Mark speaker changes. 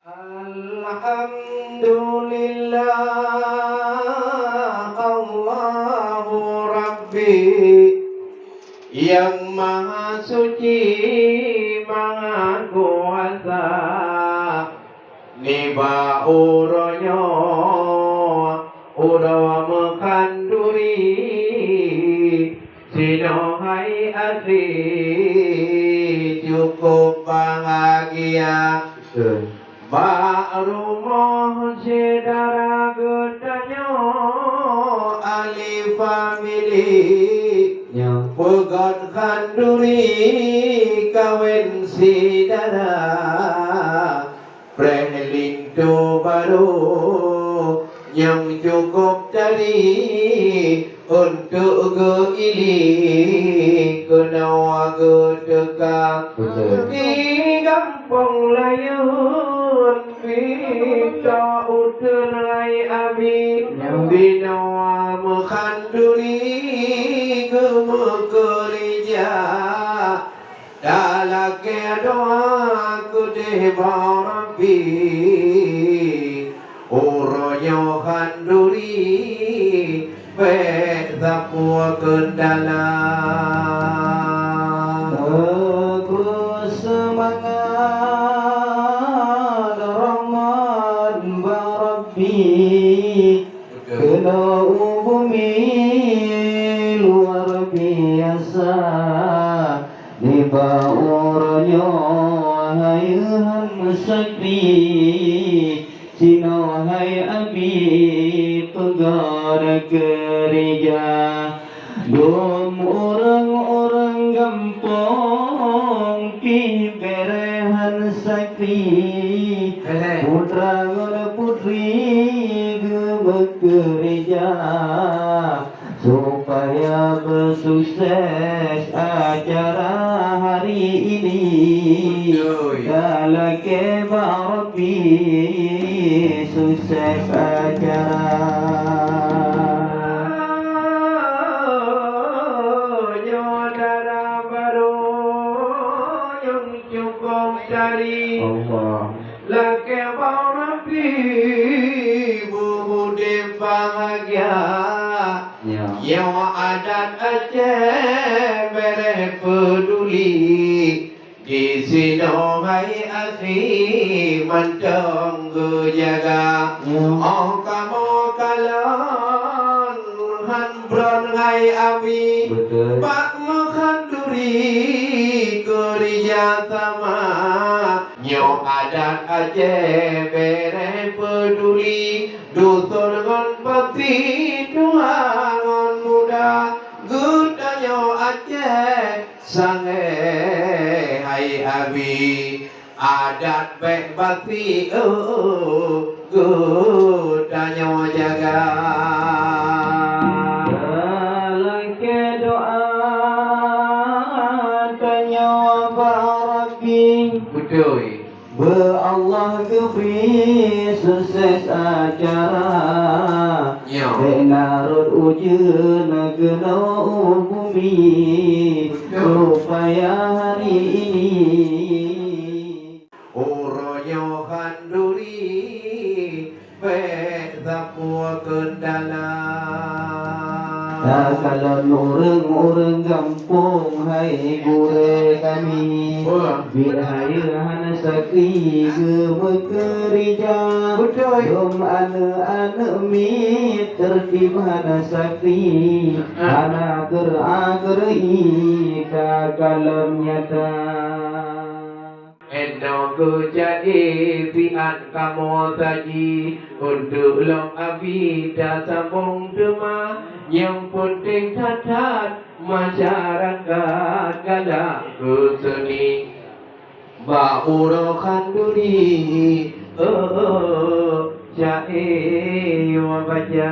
Speaker 1: Alhamdulillah, Allahu Rabbi, yang maha suci, maha kuasa, niba uronyo, urawa mekanduri, sinohai asri, cukup bahagia. Ba'rumoh sedara gedanyo ahli famili pegat kanduri kawin sidara preheling tu baru yang cukup dari untuk geili kenawa gedekak di kampung layun bita uterai abi binawa mekhanduri gemekerja dalake doa kudeh barabi uronyo khanduri betapua kendala
Speaker 2: kena bumi luar biasa di bawahnya hayam sakti sino hai abi pegar gereja dom orang-orang gampang pi berehan sakti putra putri bekerja supaya bersukses acara hari ini. Dalam kebarabi sukses acara. Nyodara baru yang cukup dari Allah. Lake barabi bahagia yang adat Aceh bereh peduli di sino hai asri mantong gejaga oh kamu kalon han bron hai abi pak mekhanduri kerja sama nyo adat Aceh bereh peduli dusun ngon bakti tuhangon muda gudanyo Aceh sange hai abi adat bek bakti gudanyo jaga lake doa tanyo barabi betul Allah geberi sukses acara denarut ujian negara bumi supaya hari ini uronyo khanduri betapua kendala kalau orang-orang kampung hai gure kami bidahaya sakti gemekerja dom anak-anak mi tertib hana sakti anak teragri kagalam nyata endo jadi pian kamu tadi untuk long abi sambung dema yang penting catat masyarakat galak keseni ba'uro khanduri jae wa baca